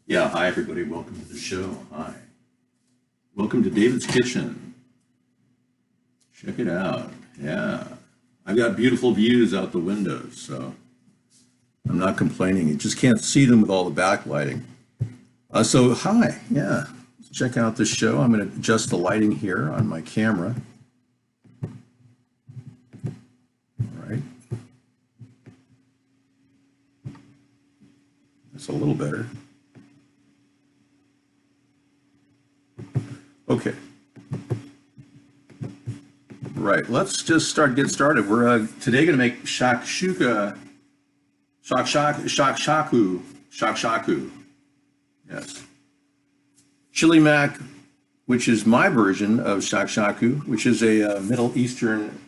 Yeah, hi everybody, welcome to the show. Hi. Welcome to David's Kitchen. Check it out. Yeah. I've got beautiful views out the windows, so I'm not complaining. You just can't see them with all the backlighting. So hi, yeah. Let's check out this show. I'm going to adjust the lighting here on my camera. All right. That's a little better. Okay. Right, let's just get started. We're today going to make shakshaku. Yes. Chili mac, which is my version of shakshaku, which is a Middle Eastern,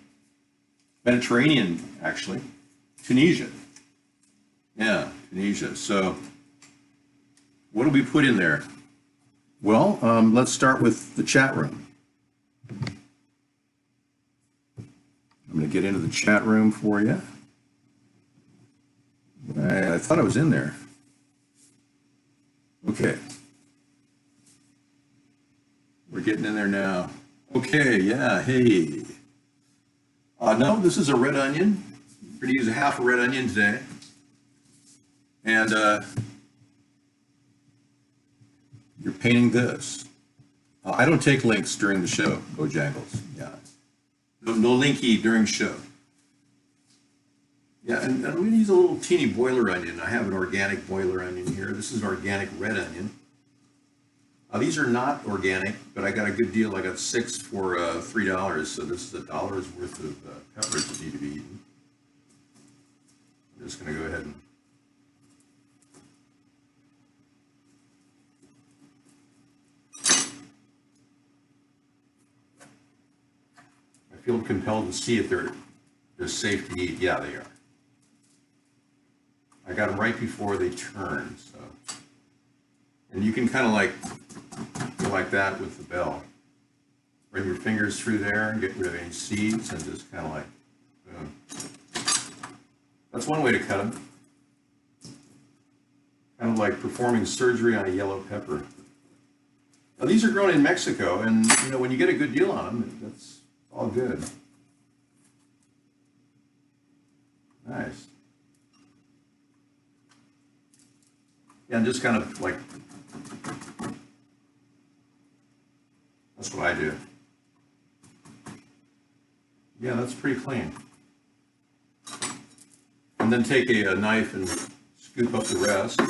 Mediterranean, actually, Tunisia. Yeah, Tunisia. So what do we put in there? Well, let's start with the chat room. I'm going to get into the chat room for you. I thought I was in there. Okay. We're getting in there now. Okay, yeah, hey. No, this is a red onion. We're going to use a half a red onion today. And you're painting this. I don't take links during the show, Bojangles. Yeah. No linky during show. Yeah, and I'm going to use a little teeny boiler onion. I have an organic boiler onion here. This is an organic red onion. These are not organic, but I got a good deal. I got 6 for $3, so this is $1 worth of peppers that need to be eaten. I'm just going to go ahead and I feel compelled to see if they're safe to eat. Yeah, they are. I got them right before they turn, so. And you can kind of like go like that with the bell. Run your fingers through there and get rid of any seeds and just kind of like, boom. That's one way to cut them. Kind of like performing surgery on a yellow pepper. Now these are grown in Mexico, and you know when you get a good deal on them, that's all good. Nice. Yeah, and just kind of like, that's what I do. Yeah, that's pretty clean. And then take a knife and scoop up the rest.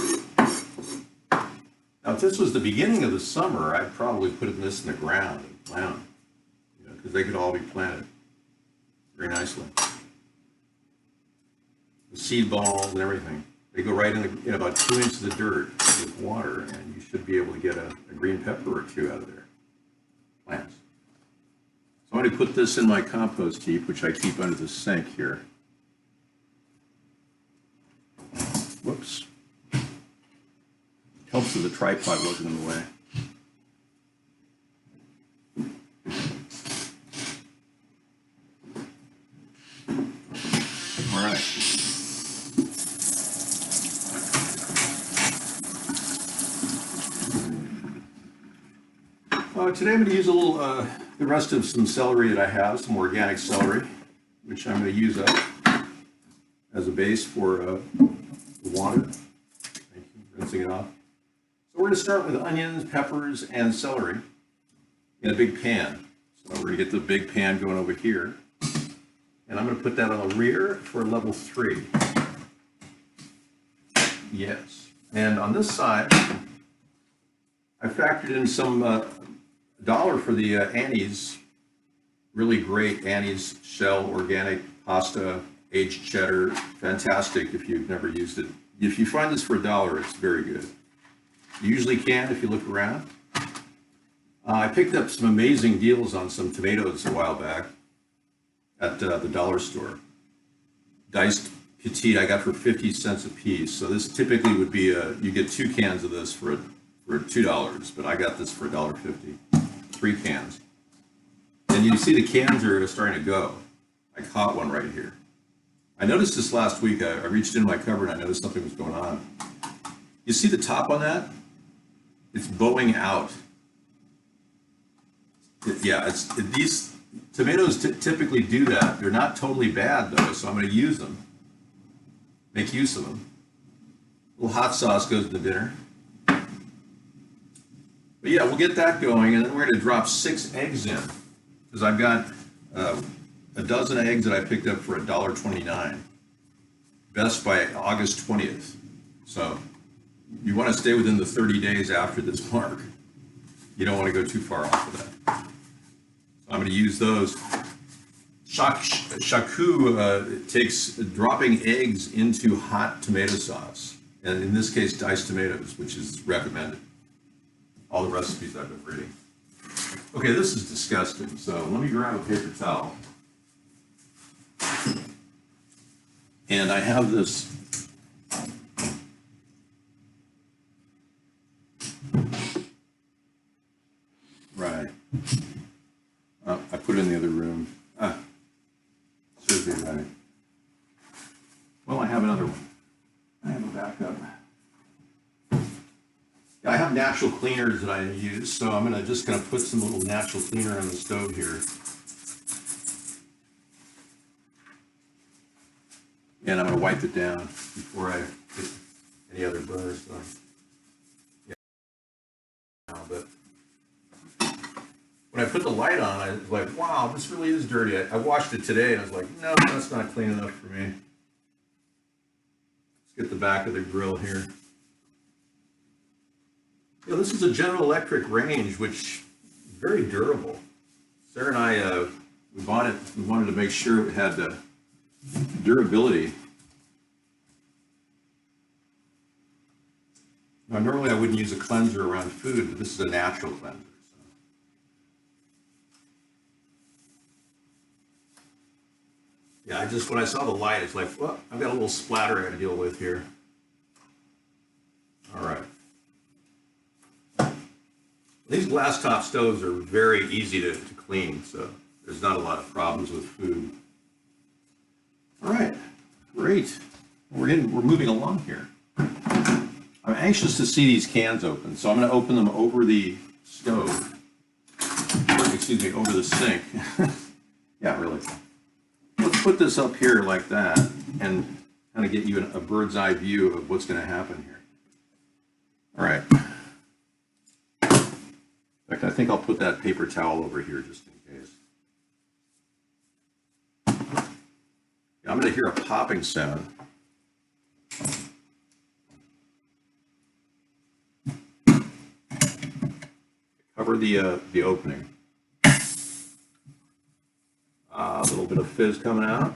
Now, if this was the beginning of the summer, I'd probably put this in the ground and plant them, you know, because they could all be planted very nicely. The seed balls and everything. They go right in about 2 inches of dirt with water, and you should be able to get a green pepper or two out of their plants. So I'm going to put this in my compost heap, which I keep under the sink here. Whoops. Helps that the tripod wasn't in the way. All right. Today I'm going to use a little, the rest of some celery that I have, some organic celery, which I'm going to use up as a base for the water. Thank you, rinsing it off. So we're going to start with onions, peppers, and celery in a big pan. So we're going to get the big pan going over here. And I'm going to put that on the rear for level 3. Yes. And on this side, I factored in some $1 for the Annie's, really great Annie's shell organic pasta, aged cheddar, fantastic if you've never used it. If you find this for $1, it's very good. You usually can if you look around. I picked up some amazing deals on some tomatoes a while back at the dollar store. Diced petite I got for 50 cents a piece. So this typically would be you get 2 cans of this for $2, but I got this for $1.50. 3 cans. And you see the cans are starting to go. I caught one right here. I noticed this last week. I reached into my cupboard and I noticed something was going on. You see the top on that? It's bowing out. Yeah, these tomatoes typically do that. They're not totally bad though, so I'm going to use them. Make use of them. A little hot sauce goes to dinner. But yeah, we'll get that going, and then we're going to drop 6 eggs in, because I've got a dozen eggs that I picked up for $1.29. Best by August 20th. So you want to stay within the 30 days after this mark. You don't want to go too far off of that. So I'm going to use those. Shakshaku takes dropping eggs into hot tomato sauce, and in this case, diced tomatoes, which is recommended. All the recipes I've been reading. Okay, this is disgusting, so let me grab a paper towel. And I have this right. I put it in the other room. Should be right. Well, I have another one. I have a backup. I have natural cleaners that I use, so I'm just gonna put some little natural cleaner on the stove here. And I'm gonna wipe it down before I get any other burners done. Yeah. But when I put the light on, I was like, wow, this really is dirty. I washed it today and I was like, no, that's not clean enough for me. Let's get the back of the grill here. You know, this is a General Electric range, which is very durable. Sarah and I, we bought it, we wanted to make sure it had durability. Now, normally I wouldn't use a cleanser around food, but this is a natural cleanser. So. Yeah, when I saw the light, it's like, well, I've got a little splatter I gotta deal with here. All right. These glass top stoves are very easy to clean, so there's not a lot of problems with food. All right, great. We're moving along here. I'm anxious to see these cans open, so I'm going to open them over the stove. Excuse me, over the sink. Yeah, really. Let's put this up here like that and kind of get you a bird's eye view of what's going to happen here. All right. In fact, I think I'll put that paper towel over here just in case. I'm going to hear a popping sound. Cover the opening. A little bit of fizz coming out.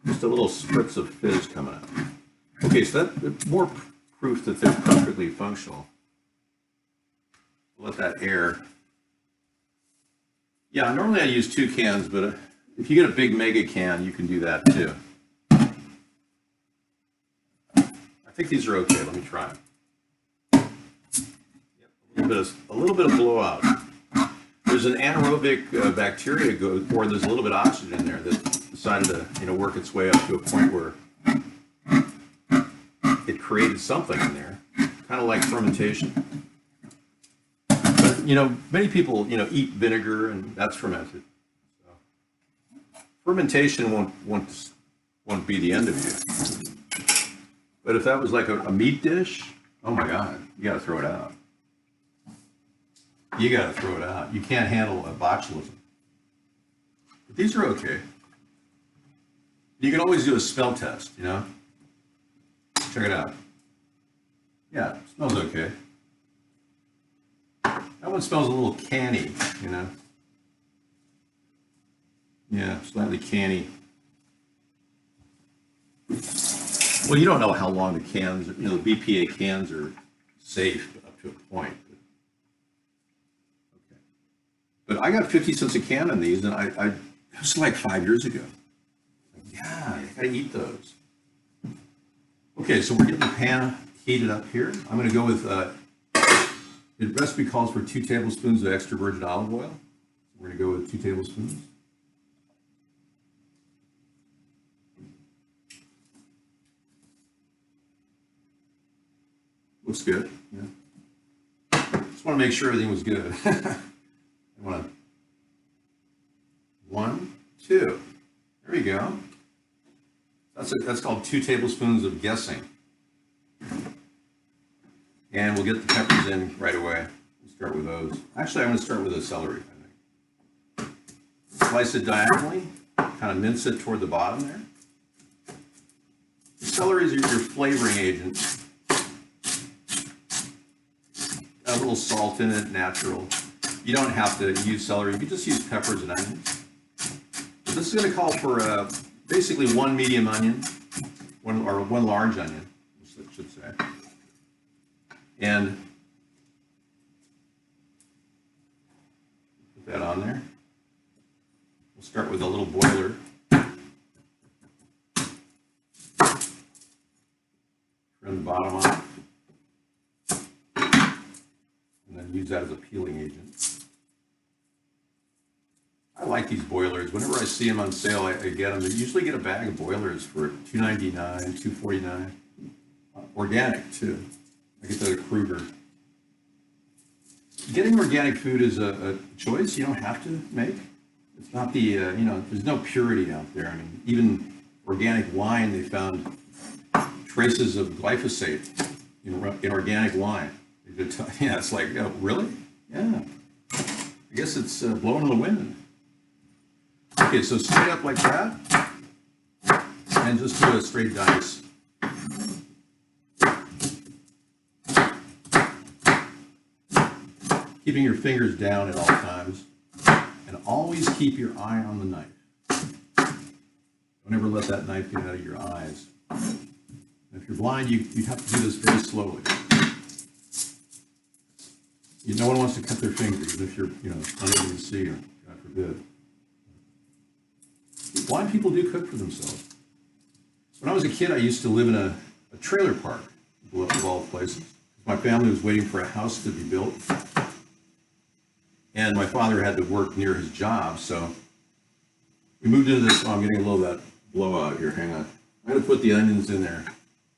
Just a little spritz of fizz coming out. Okay, so that's more proof that they're perfectly functional. Let that air. Yeah, normally I use 2 cans, but if you get a big mega can, you can do that too. I think these are okay. Let me try them. Yep, a little bit of blowout. There's an anaerobic bacteria, or there's a little bit of oxygen in there that decided to work its way up to a point where it created something in there, kind of like fermentation. Many people, eat vinegar, and that's fermented. So, fermentation won't be the end of you. But if that was like a meat dish, oh my God, you got to throw it out. You got to throw it out. You can't handle a botulism. But these are okay. You can always do a smell test, Check it out. Yeah, it smells okay. That one smells a little canny, Yeah, slightly canny. Well, you don't know how long the cans, the BPA cans are safe up to a point. Okay. But I got 50 cents a can on these, and it was like 5 years ago. Yeah, you gotta eat those. Okay, so we're getting the pan heated up here. I'm gonna go with, the recipe calls for 2 tablespoons of extra virgin olive oil. We're going to go with 2 tablespoons. Looks good. Yeah. Just want to make sure everything was good. I want to. 1, 2. There you go. That's called 2 tablespoons of guessing. And we'll get the peppers in right away. We'll start with those. Actually, I'm going to start with the celery, I think. Slice it diagonally, kind of mince it toward the bottom there. The celery is your flavoring agent. Got a little salt in it, natural. You don't have to use celery. You can just use peppers and onions. But this is going to call for basically 1 medium onion, one large onion, I should say. And put that on there. We'll start with a little boiler. Turn the bottom off. And then use that as a peeling agent. I like these boilers. Whenever I see them on sale, I get them. I usually get a bag of boilers for $2.99, $2.49. Organic, too. I get that at Kruger. Getting organic food is a choice you don't have to make. It's not the, there's no purity out there. I mean, even organic wine, they found traces of glyphosate in organic wine. Yeah, it's like, oh, really? Yeah. I guess it's blowing in the wind. Okay, so straight up like that, and just do a straight dice. Keeping your fingers down at all times, and always keep your eye on the knife. Don't ever let that knife get out of your eyes. And if you're blind, you have to do this very slowly. No one wants to cut their fingers, even if you're unable to see, or God forbid. Blind people do cook for themselves. When I was a kid, I used to live in a trailer park, of all places. My family was waiting for a house to be built. And my father had to work near his job, so we moved into this. Oh, I'm getting a little of that blowout here. Hang on. I'm going to put the onions in there.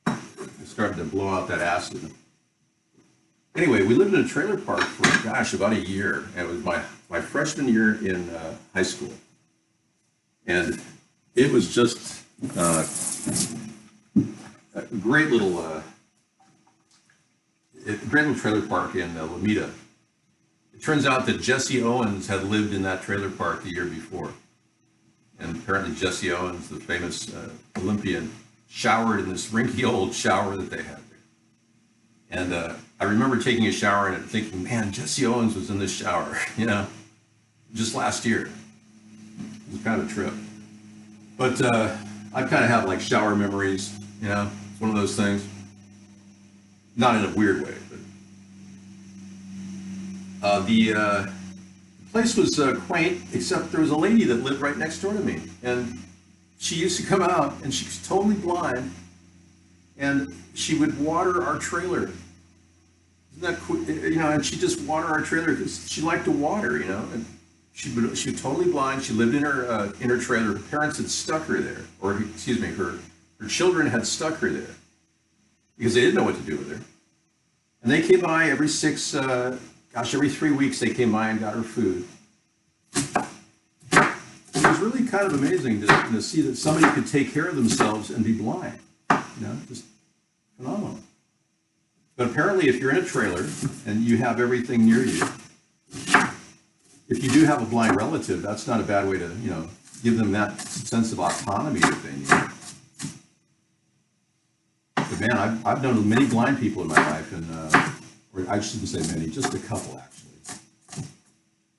I started to blow out that acid. Anyway, we lived in a trailer park for, gosh, about a year. And it was my freshman year in high school. And it was just a great little trailer park in Lomita. It turns out that Jesse Owens had lived in that trailer park the year before. And apparently Jesse Owens, the famous Olympian, showered in this rinky old shower that they had there. And I remember taking a shower in it and thinking, man, Jesse Owens was in this shower, just last year. It was kind of a trip. But I kind of have like shower memories, it's one of those things. Not in a weird way, but the place was quaint, except there was a lady that lived right next door to me, and she used to come out, and she was totally blind, and she would water our trailer. Isn't that cool? And she just watered our trailer because she liked to water, and she was totally blind. She lived in her trailer. Her parents had stuck her there, or excuse me, her children had stuck her there because they didn't know what to do with her. And they came by every 3 weeks they came by and got her food. It was really kind of amazing to see that somebody could take care of themselves and be blind. Just phenomenal. But apparently, if you're in a trailer and you have everything near you, if you do have a blind relative, that's not a bad way to, give them that sense of autonomy that they need. But man, I've known many blind people in my life, and or I shouldn't say many, just a couple actually.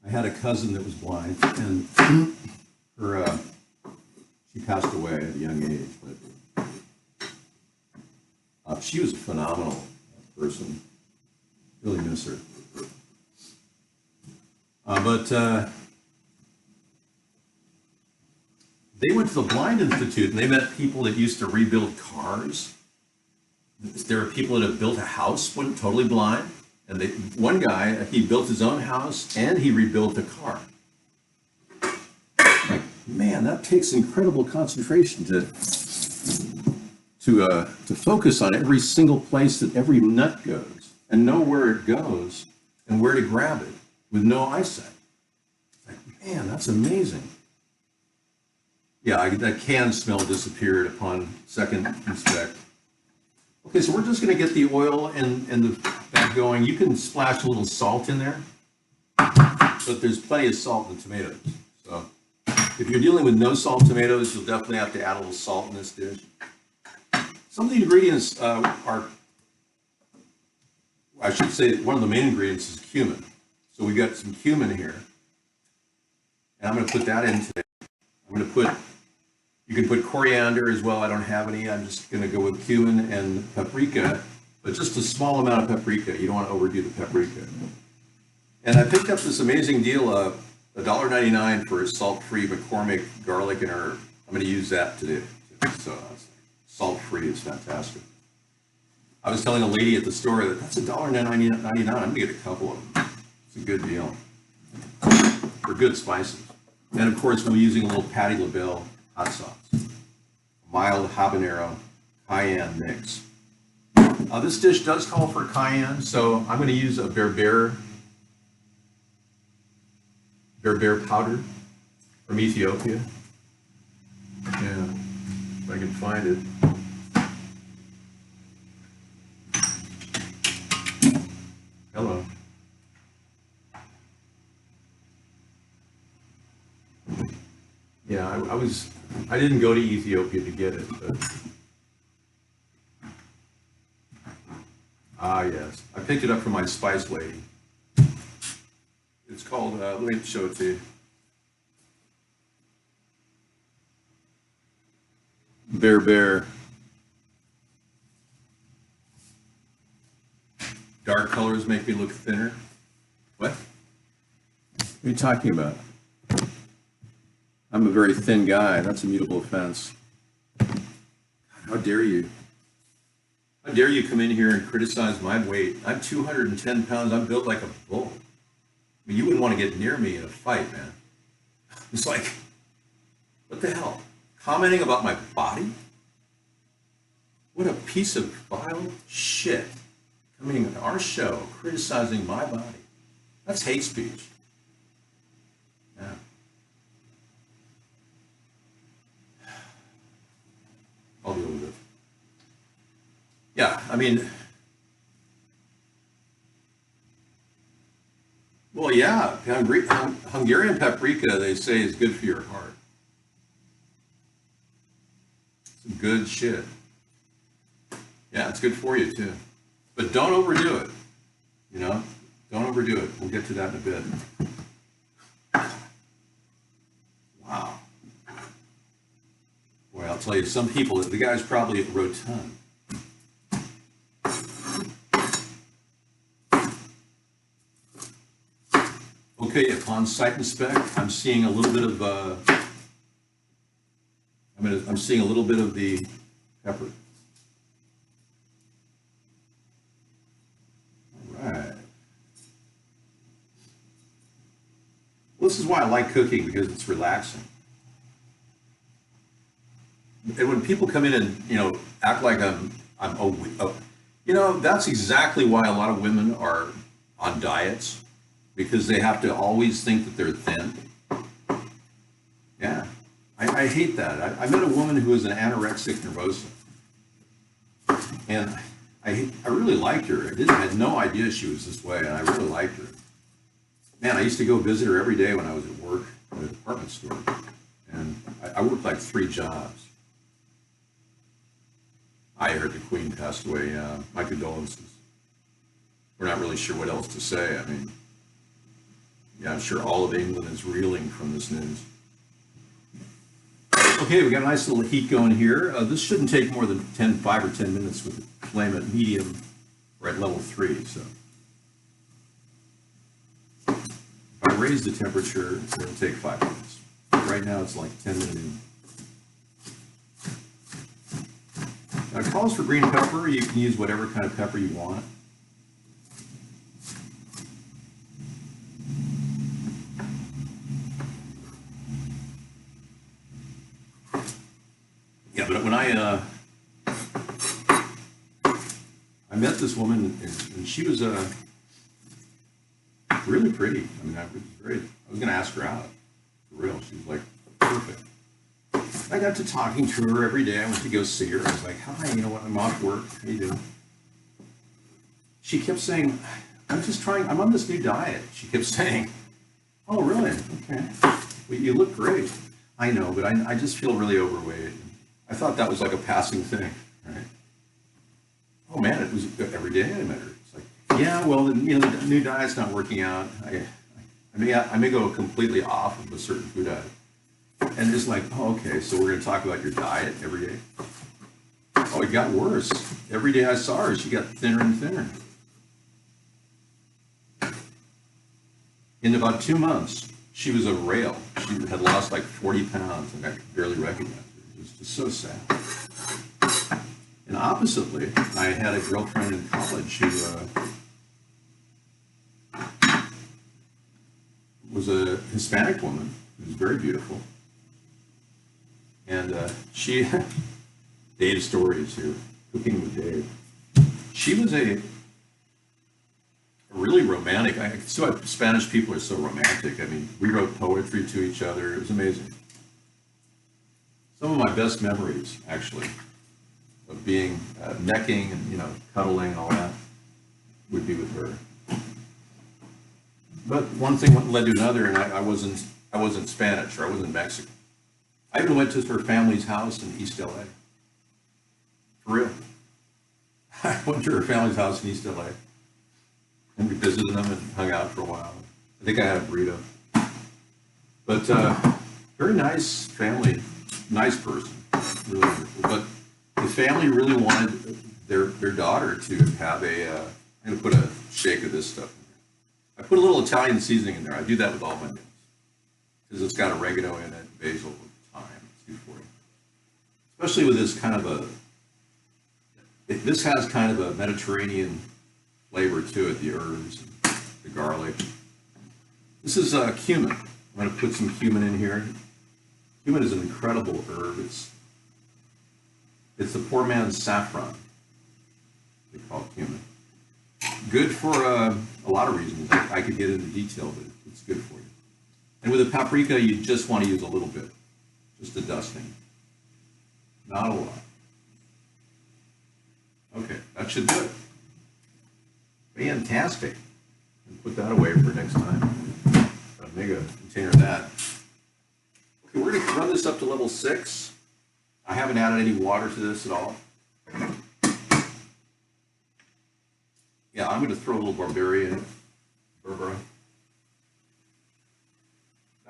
I had a cousin that was blind, and she passed away at a young age, but she was a phenomenal person. Really miss her. But they went to the Blind Institute, and they met people that used to rebuild cars. There are people that have built a house when totally blind, and one guy, he built his own house and he rebuilt a car. Like, man, that takes incredible concentration to to focus on every single place that every nut goes and know where it goes and where to grab it with no eyesight. Like, man, that's amazing. Yeah, that can smell disappeared upon second inspect. Okay, so we're just going to get the oil and that going. You can splash a little salt in there, but there's plenty of salt in the tomatoes. So if you're dealing with no salt tomatoes, you'll definitely have to add a little salt in this dish. Some of the ingredients are, I should say, one of the main ingredients is cumin. So we've got some cumin here, and I'm going to put that in today. I'm going to put, you can put coriander as well. I don't have any. I'm just going to go with cumin and paprika, but just a small amount of paprika. You don't want to overdo the paprika. And I picked up this amazing deal of $1.99 for a salt-free McCormick garlic and herb. I'm going to use that today. So salt-free is fantastic. I was telling a lady at the store that that's $1.99. I'm going to get a couple of them. It's a good deal for good spices. And of course, we're using a little Patti LaBelle hot sauce, mild habanero cayenne mix. This dish does call for cayenne, so I'm going to use a berbere powder from Ethiopia. Yeah, if I can find it. Hello. Yeah, I didn't go to Ethiopia to get it, but yes, I picked it up from my spice lady. It's called, let me show it to you. Bear. Dark colors make me look thinner. What? What are you talking about? I'm a very thin guy. That's a mutable offense. How dare you? How dare you come in here and criticize my weight? I'm 210 pounds. I'm built like a bull. I mean, you wouldn't want to get near me in a fight, man. It's like, what the hell? Commenting about my body? What a piece of vile shit. Coming on our show, criticizing my body. That's hate speech. Yeah. I'll deal with it. Yeah, I mean, well, yeah, Hungarian paprika, they say, is good for your heart. Some good shit. Yeah, it's good for you, too. But don't overdo it, you know? Don't overdo it. We'll get to that in a bit. Wow. Boy, I'll tell you, some people, the guy's probably at Rotund. Okay, upon sight inspect, I'm seeing a little bit of, I'm seeing a little bit of the pepper. All right. Well, this is why I like cooking, because it's relaxing. And when people come in and, you know, act like you know, that's exactly why a lot of women are on diets, because they have to always think that they're thin. Yeah, I hate that. I met a woman who was an anorexic nervosa, and I really liked her. I had no idea she was this way, and I really liked her. Man, I used to go visit her every day when I was at work at a department store, and I worked like 3 jobs. I heard the Queen passed away. My condolences. We're not really sure what else to say. I mean, yeah, I'm sure all of England is reeling from this news. Okay, we got a nice little heat going here. This shouldn't take more than 5 or 10 minutes with the flame at medium or at level 3. So if I raise the temperature, it'll take 5 minutes. Right now it's like 10 minutes in. Now, it calls for green pepper. You can use whatever kind of pepper you want. Yeah, but when I met this woman, and she was really pretty. I mean, I was going to ask her out, for real. She was like, perfect. I got to talking to her every day. I went to go see her. I was like, hi, you know what, I'm off work. How you doing? She kept saying, I'm on this new diet. She kept saying, oh, really? Okay. Well, you look great. I know, but I just feel really overweight. I thought that was like a passing thing, right? Oh man, it was every day I met her. It's like, yeah, well, the new diet's not working out. I may go completely off of a certain food diet. And it's like, oh, okay, so we're going to talk about your diet every day? Oh, it got worse. Every day I saw her, she got thinner and thinner. In about 2 months, she was a rail. She had lost like 40 pounds, and I could barely recognize her. It was just so sad. And oppositely, I had a girlfriend in college who was a Hispanic woman who was very beautiful. And she, Dave's stories here, cooking with Dave. She was a really romantic. Spanish people are so romantic. I mean, we wrote poetry to each other. It was amazing. Some of my best memories, actually, of being necking and cuddling and all that, would be with her. But one thing led to another, and I wasn't Spanish, or I wasn't Mexican. I even went to her family's house in East LA. For real. I went to her family's house in East LA. And we visited them and hung out for a while. I think I had a burrito. But very nice family, nice person, really wonderful. But the family really wanted their daughter to have I'm going to put a shake of this stuff in there. I put a little Italian seasoning in there. I do that with all my meals. Because it's got oregano in it, basil, thyme. It's good for you. Especially with this kind of this has kind of a Mediterranean flavor to it, the herbs, and the garlic. This is cumin. I'm going to put some cumin in here. Cumin is an incredible herb. It's the poor man's saffron, they call it cumin. Good for a lot of reasons. I could get into detail, but it's good for you. And with a paprika, you just want to use a little bit, just a dusting, not a lot. Okay, that should do it. Fantastic. And put that away for next time. I'll make a container of that. Okay, we're going to run this up to level 6. I haven't added any water to this at all. Yeah, I'm going to throw a little barberry in it. Berbera.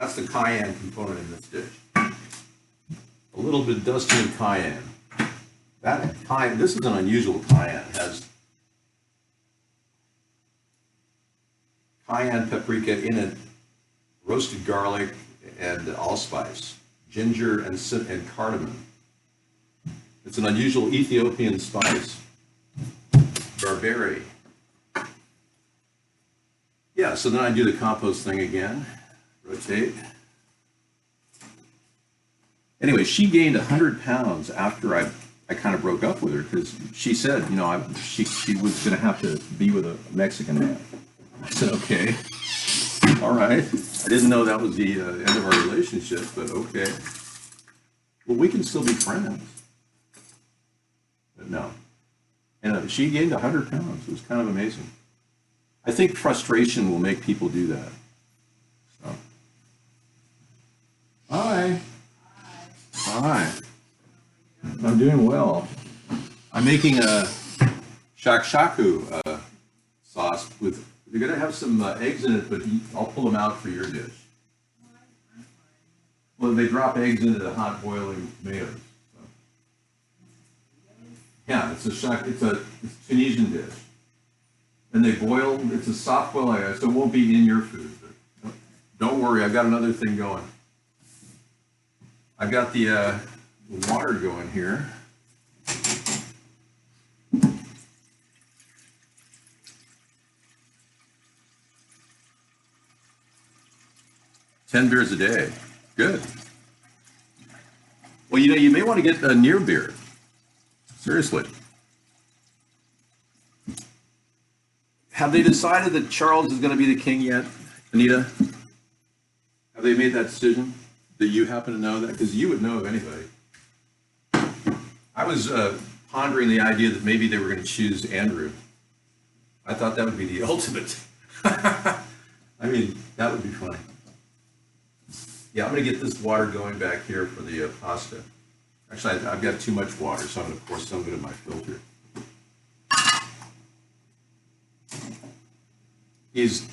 That's the cayenne component in this dish. A little bit of dusting of cayenne. This is an unusual cayenne. It has cayenne paprika in it, roasted garlic and allspice, ginger and cardamom. It's an unusual Ethiopian spice. Barberry. Yeah, so then I do the compost thing again. Rotate. Anyway, she gained 100 pounds after I kind of broke up with her because she said, she was going to have to be with a Mexican man. I said, okay, all right. I didn't know that was the end of our relationship, but okay. Well, we can still be friends. But no. And she gained 100 pounds. It was kind of amazing. I think frustration will make people do that. So. Hi. Hi. I'm doing well. I'm making a Shakshaku sauce with. You're going to have some eggs in it, but I'll pull them out for your dish. Well, they drop eggs into the hot boiling tomatoes. So. Yeah, it's a Tunisian dish. And they boil. It's a soft boil, so it won't be in your food. But don't worry, I've got another thing going. I've got the water going here. $10 beers a day. Good. Well, you may want to get a near beer. Seriously. Have they decided that Charles is going to be the king yet, Anita? Have they made that decision? Do you happen to know that? Because you would know of anybody. I was pondering the idea that maybe they were going to choose Andrew. I thought that would be the ultimate. I mean, that would be funny. Yeah, I'm going to get this water going back here for the pasta. Actually, I've got too much water, so I'm going to pour some of it in my filter. He's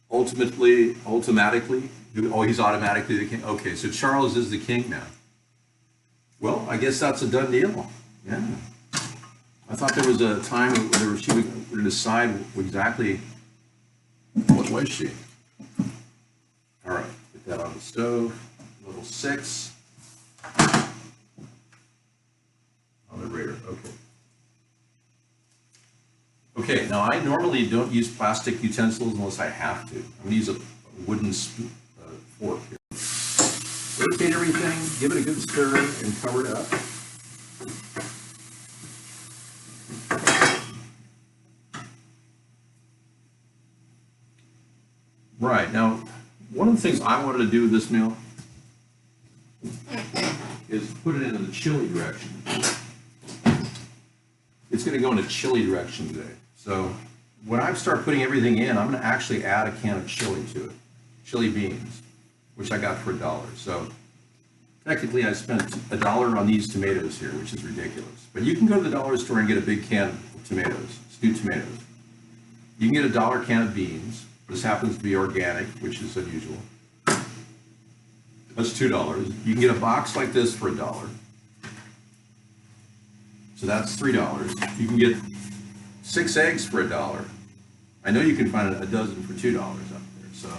automatically, oh, he's automatically the king. Okay, so Charles is the king now. Well, I guess that's a done deal. Yeah. I thought there was a time where she would decide exactly what was she. All right, put that on the stove. Level 6. On the rear. Okay. Okay, now I normally don't use plastic utensils unless I have to. I'm going to use a wooden fork here. Rotate everything, give it a good stir, and cover it up. Right, now, one of the things I wanted to do with this meal is put it in the chili direction. It's going to go in a chili direction today. So when I start putting everything in, I'm going to actually add a can of chili to it, chili beans, which I got for $1. So technically I spent $1 on these tomatoes here, which is ridiculous. But you can go to the dollar store and get a big can of tomatoes, stewed tomatoes. You can get a $1 can of beans. This happens to be organic, which is unusual. That's $2. You can get a box like this for $1. So that's $3. You can get 6 eggs for $1. I know you can find a dozen for $2 up there. So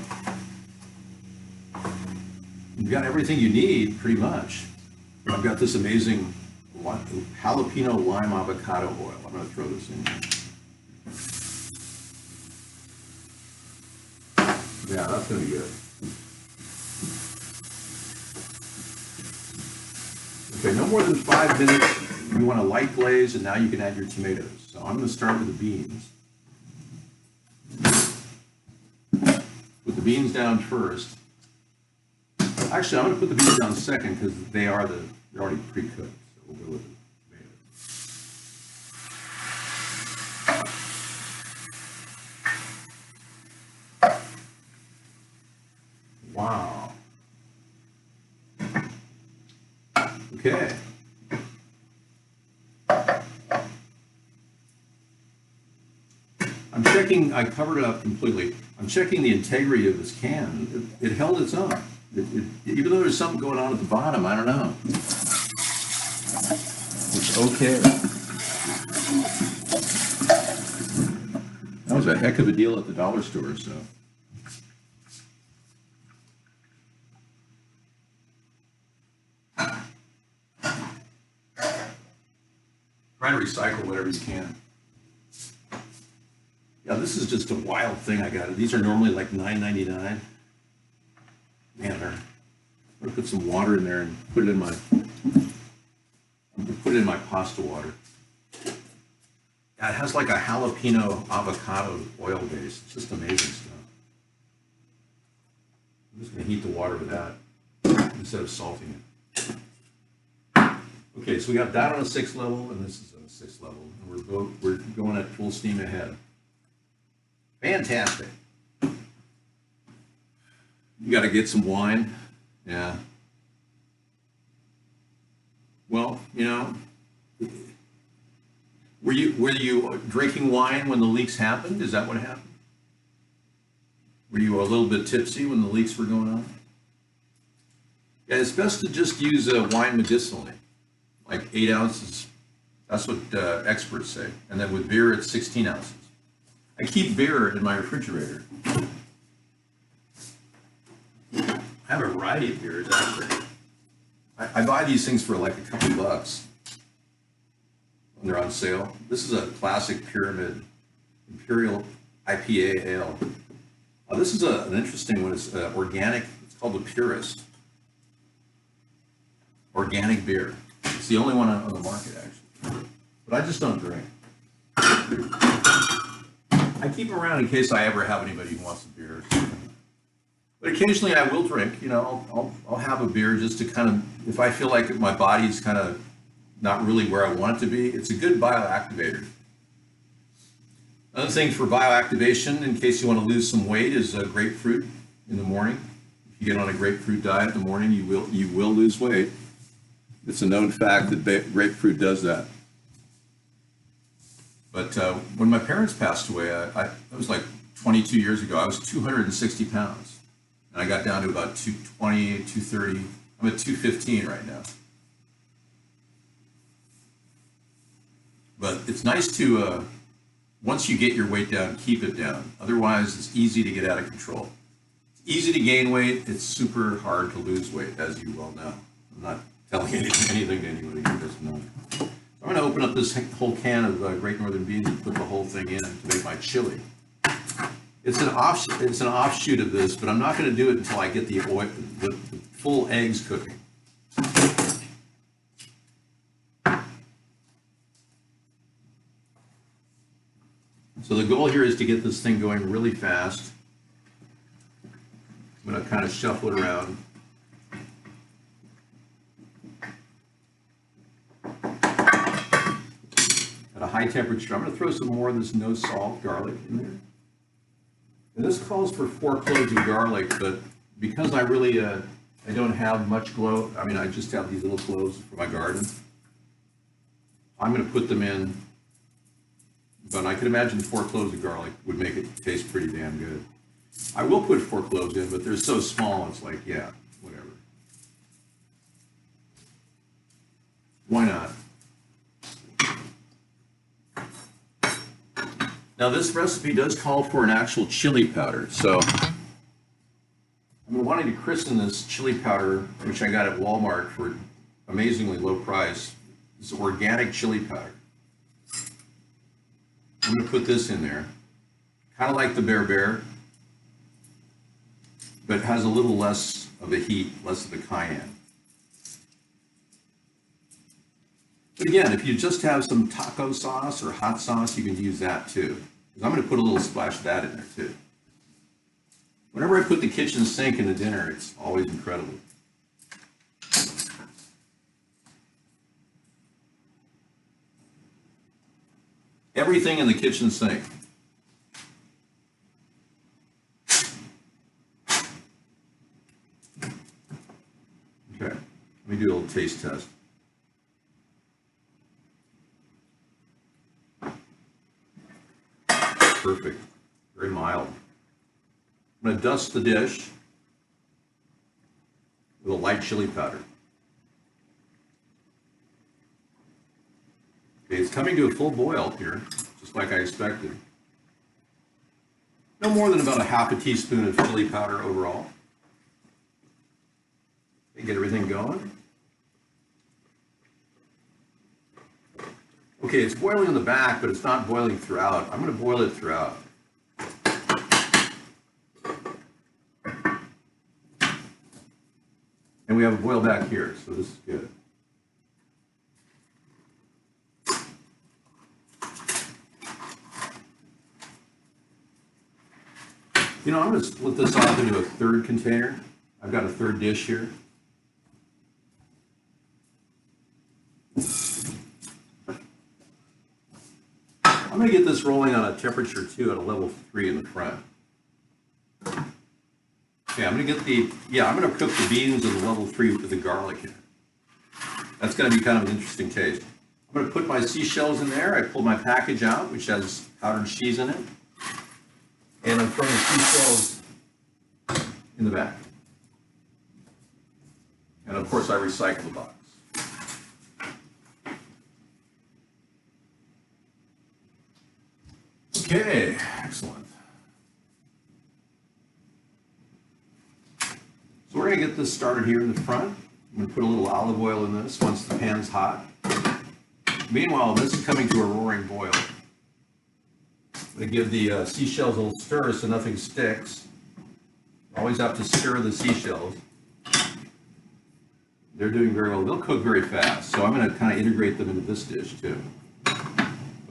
you've got everything you need pretty much. I've got this amazing jalapeno lime avocado oil. I'm going to throw this in here. Yeah, that's going to be good. Okay, no more than 5 minutes. You want a light glaze, and now you can add your tomatoes. So I'm going to start with the beans. Put the beans down first. Actually, I'm going to put the beans down second because they're already pre-cooked. So we'll go with the tomatoes. Wow. Okay. I'm checking, I covered it up completely. I'm checking the integrity of this can. It held its own. Even though there's something going on at the bottom, I don't know. It's okay. That was a heck of a deal at the dollar store, so. Try to recycle whatever you can. Yeah, this is just a wild thing I got. These are normally like $9.99. Man, I'm gonna put some water in there and put it in my pasta water. Yeah, it has like a jalapeno avocado oil base. It's just amazing stuff. I'm just gonna heat the water with that instead of salting it. Okay, so we got that on a 6 level, and this is on a 6 level, and we're going at full steam ahead. Fantastic. You got to get some wine. Yeah. Well, you know, were you drinking wine when the leaks happened? Is that what happened? Were you a little bit tipsy when the leaks were going on? Yeah, it's best to just use wine medicinally, like 8 ounces. That's what experts say. And then with beer, it's 16 ounces. I keep beer in my refrigerator. I have a variety of beers, actually. I buy these things for like a couple bucks when they're on sale. This is a classic Pyramid Imperial IPA ale. This is an interesting one. It's organic. It's called the Purist. Organic beer. It's the only one on the market, actually. But I just don't drink. I keep them around in case I ever have anybody who wants a beer or something. But occasionally I will drink, you know, I'll have a beer just to kind of, if I feel like my body's kind of not really where I want it to be, it's a good bioactivator. Other things for bioactivation, in case you want to lose some weight, is grapefruit in the morning. If you get on a grapefruit diet in the morning, you will lose weight. It's a known fact that grapefruit does that. But when my parents passed away, that was like 22 years ago, I was 260 pounds. And I got down to about 220, 230. I'm at 215 right now. But it's nice to, once you get your weight down, keep it down. Otherwise, it's easy to get out of control. It's easy to gain weight. It's super hard to lose weight, as you well know. I'm not telling anything to anybody who doesn't know. So I'm going to open up this whole can of Great Northern Beans and put the whole thing in to make my chili. It's an offshoot of this, but I'm not going to do it until I get the full eggs cooking. So the goal here is to get this thing going really fast. I'm going to kind of shuffle it around. At a high temperature, I'm going to throw some more of this no salt garlic in there. And this calls for 4 cloves of garlic, but because I really, I don't have much clove, I mean, I just have these little cloves for my garden. I'm going to put them in, but I can imagine 4 cloves of garlic would make it taste pretty damn good. I will put 4 cloves in, but they're so small, it's like, yeah, whatever. Why not? Now this recipe does call for an actual chili powder, so I'm wanting to christen this chili powder, which I got at Walmart for amazingly low price. It's organic chili powder. I'm going to put this in there, kind of like the Bear, but it has a little less of a heat, less of the cayenne. But again, if you just have some taco sauce or hot sauce, you can use that too. Because I'm going to put a little splash of that in there too. Whenever I put the kitchen sink in the dinner, it's always incredible. Everything in the kitchen sink. Okay, let me do a little taste test. Perfect, very mild. I'm going to dust the dish with a light chili powder. Okay, it's coming to a full boil here, just like I expected. No more than about a half a teaspoon of chili powder overall. Okay, get everything going. Okay, it's boiling in the back, but it's not boiling throughout. I'm going to boil it throughout. And we have a boil back here, so this is good. You know, I'm going to split this off into a third container. I've got a third dish here. I'm going to get this rolling on a temperature 2 at a level 3 in the front. Okay, I'm going to cook the beans at a level 3 with the garlic in it. That's going to be kind of an interesting taste. I'm going to put my seashells in there. I pulled my package out, which has powdered cheese in it. And I'm throwing seashells in the back. And of course, I recycle the box. Okay, excellent. So we're going to get this started here in the front. I'm going to put a little olive oil in this once the pan's hot. Meanwhile, this is coming to a roaring boil. I'm going to give the seashells a little stir so nothing sticks. Always have to stir the seashells. They're doing very well. They'll cook very fast, so I'm going to kind of integrate them into this dish too.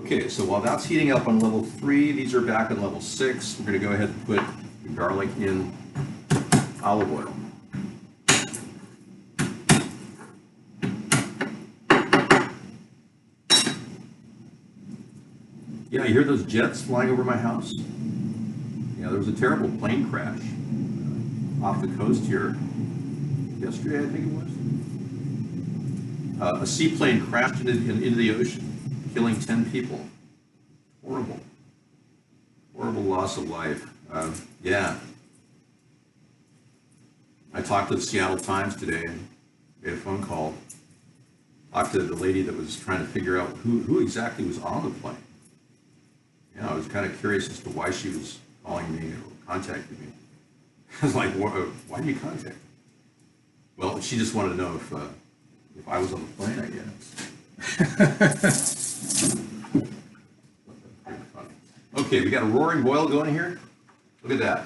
Okay, so while that's heating up on level 3, these are back on level 6. We're going to go ahead and put the garlic in olive oil. Yeah, you hear those jets flying over my house? Yeah, there was a terrible plane crash off the coast here yesterday, I think it was. A seaplane crashed into the ocean, killing 10 people. Horrible. Horrible loss of life. Yeah. I talked to the Seattle Times today and made a phone call. Talked to the lady that was trying to figure out who exactly was on the plane. Yeah, I was kind of curious as to why she was calling me or contacting me. I was like, why do you contact me? Well, she just wanted to know if I was on the plane, I guess. Okay, we got a roaring boil going here. Look at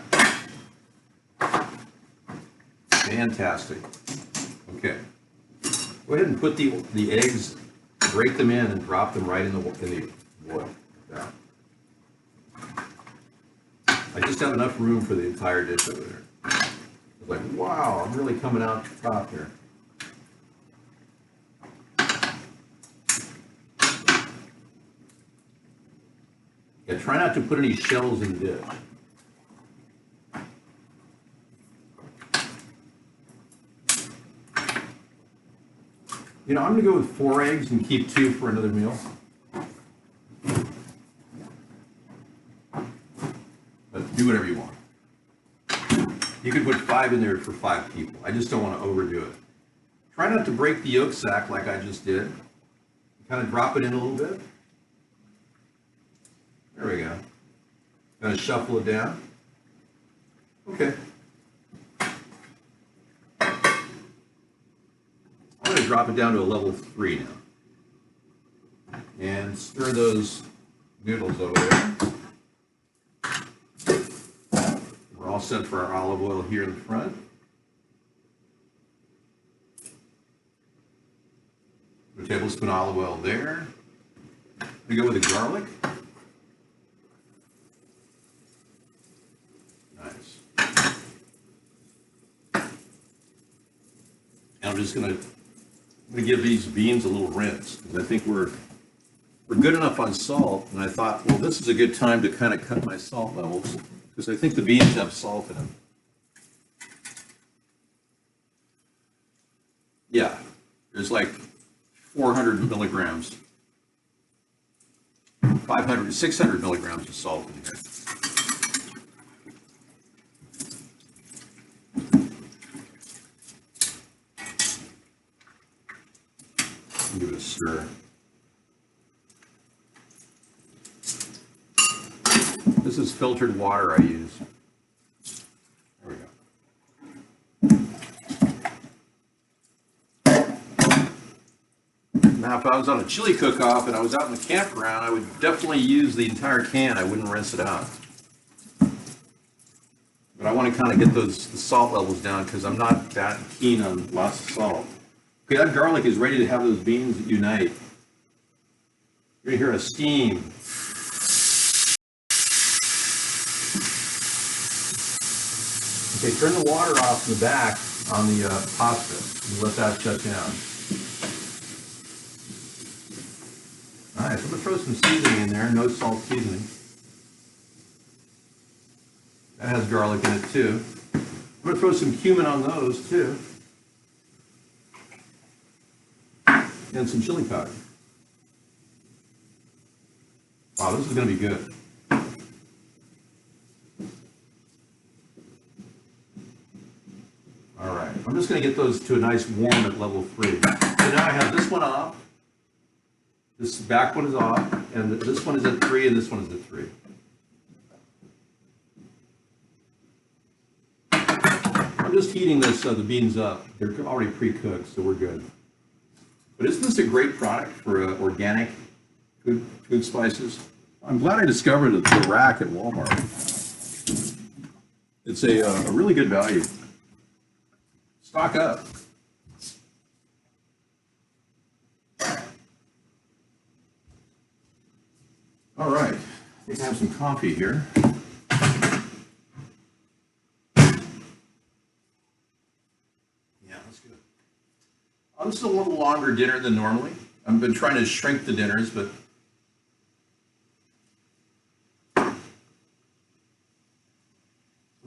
that. Fantastic. Okay. Go ahead and put the eggs, break them in, and drop them right in the boil. Yeah. I just have enough room for the entire dish over there. I was like, wow, I'm really coming out the top here. Yeah, try not to put any shells in the dish. You know, I'm going to go with 4 eggs and keep 2 for another meal. But do whatever you want. You could put 5 in there for 5 people. I just don't want to overdo it. Try not to break the yolk sac like I just did. Kind of drop it in a little bit. There we go. Kind of shuffle it down. Okay. I'm going to drop it down to a level 3 now. And stir those noodles over there. We're all set for our olive oil here in the front. A tablespoon olive oil there. We go with the garlic. Nice. And I'm just going to give these beans a little rinse because I think we're good enough on salt. And I thought, well, this is a good time to kind of cut my salt levels because I think the beans have salt in them. Yeah, there's like 400 milligrams, 500, 600 milligrams of salt in here. Give it a stir. This is filtered water I use. There we go. Now, if I was on a chili cook-off and I was out in the campground, I would definitely use the entire can. I wouldn't rinse it out. But I want to kind of get the salt levels down because I'm not that keen on lots of salt. Okay, that garlic is ready to have those beans unite. You're going to hear a steam. Okay, turn the water off in the back on the pasta and let that shut down. Nice, I'm going to throw some seasoning in there, no salt seasoning. That has garlic in it too. I'm going to throw some cumin on those too. And some chili powder. Wow, this is going to be good. All right, I'm just going to get those to a nice warm at level 3. So now I have this one off, this back one is off, and this one is at 3, and this one is at 3. I'm just heating the beans up. They're already pre-cooked, so we're good. But isn't this a great product for organic food spices? I'm glad I discovered the rack at Walmart. It's a really good value. Stock up. All right, let's have some coffee here. Yeah, that's good. This is a little longer dinner than normally. I've been trying to shrink the dinners, but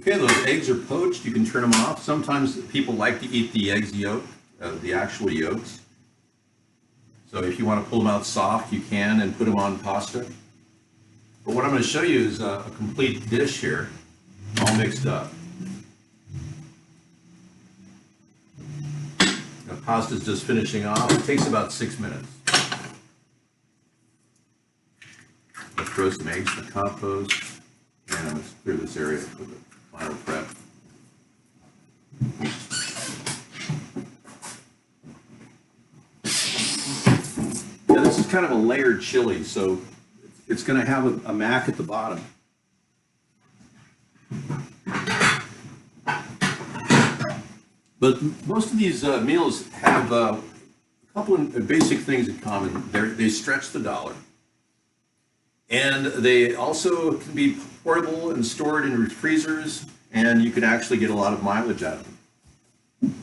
okay, those eggs are poached. You can turn them off. Sometimes people like to eat the eggs yolk, the actual yolks. So if you want to pull them out soft, you can and put them on pasta. But what I'm going to show you is a complete dish here, all mixed up. The pasta's just finishing off. It takes about 6 minutes. Let's throw some eggs in the compost, and let's clear this area for the final prep. Yeah, this is kind of a layered chili, so it's going to have a mac at the bottom. But most of these meals have a couple of basic things in common. They stretch the dollar. And they also can be portable and stored in freezers, and you can actually get a lot of mileage out of them.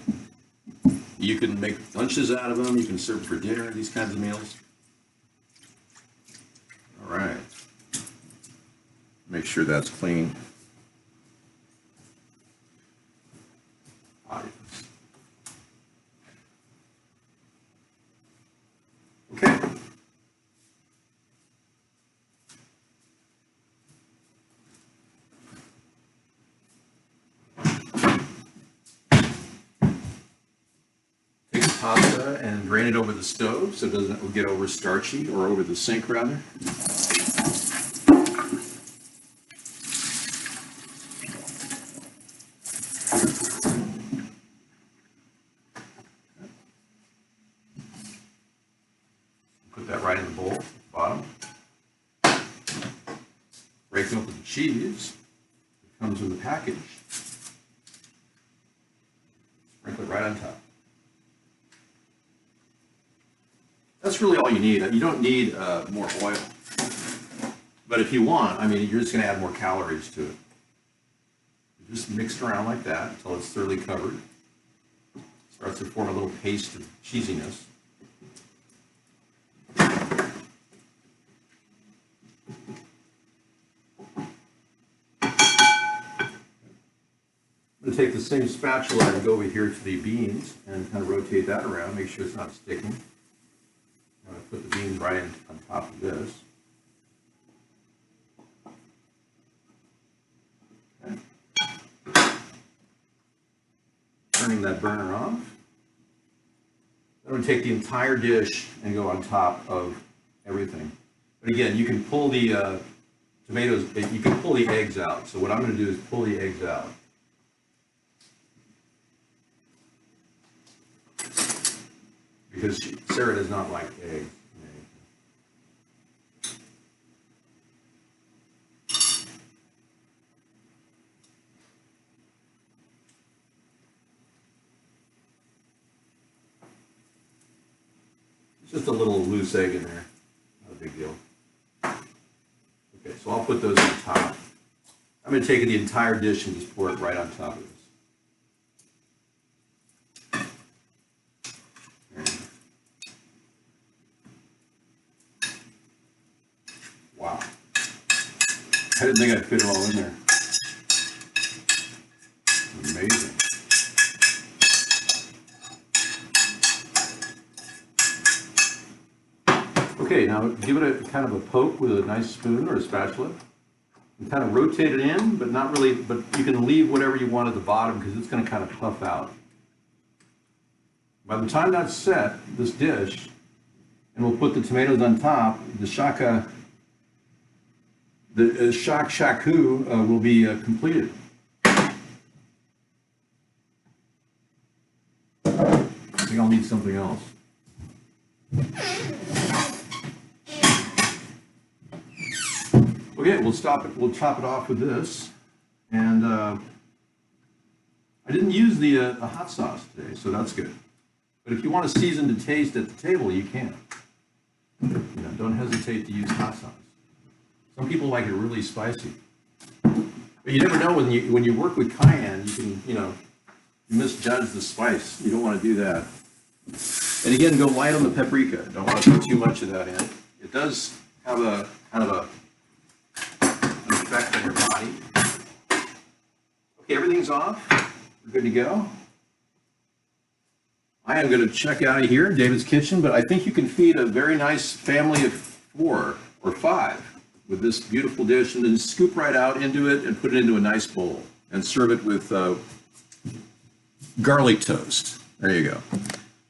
You can make lunches out of them. You can serve for dinner, these kinds of meals. All right. Make sure that's clean. Okay. Take the pasta and drain it over the stove so it doesn't get over starchy, or over the sink rather. Put that right in the bowl at the bottom. Break open the cheese. It comes in the package. Sprinkle it right on top. That's really all you need. You don't need more oil. But if you want, I mean, you're just going to add more calories to it. You just mix it around like that until it's thoroughly covered. Starts to form a little paste of cheesiness. I'm going to take the same spatula and go over here to the beans and kind of rotate that around, make sure it's not sticking. I'm going to put the beans right on top of this. Okay. Turning that burner off. I'm going to take the entire dish and go on top of everything. But again, you can pull the tomatoes, you can pull the eggs out. So what I'm going to do is pull the eggs out. Because Sarah does not like eggs. It's just a little loose egg in there. Not a big deal. Okay, so I'll put those on top. I'm going to take the entire dish and just pour it right on top of this. Wow. I didn't think I'd fit it all in there. Amazing. Okay, now give it a kind of a poke with a nice spoon or a spatula. And kind of rotate it in, but not really, but you can leave whatever you want at the bottom because it's going to kind of puff out. By the time that's set, this dish, and we'll put the tomatoes on top, the Shakshaku will be completed. I think I'll need something else. Okay, we'll stop it. We'll top it off with this, and I didn't use the hot sauce today, so that's good. But if you want to season to taste at the table, you can. You know, don't hesitate to use hot sauce. Some people like it really spicy. But you never know when you work with cayenne, you can, you misjudge the spice. You don't want to do that. And again, go light on the paprika. Don't want to put too much of that in. It does have a kind of an effect on your body. Okay, everything's off. We're good to go. I am going to check out of here, David's Kitchen, but I think you can feed a very nice family of 4 or 5 with this beautiful dish, and then scoop right out into it and put it into a nice bowl and serve it with garlic toast. There you go.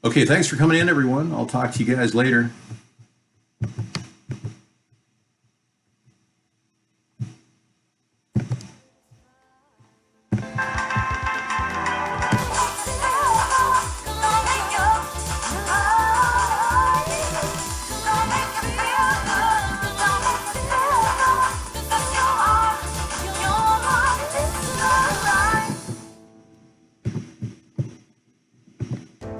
Okay, thanks for coming in, everyone. I'll talk to you guys later.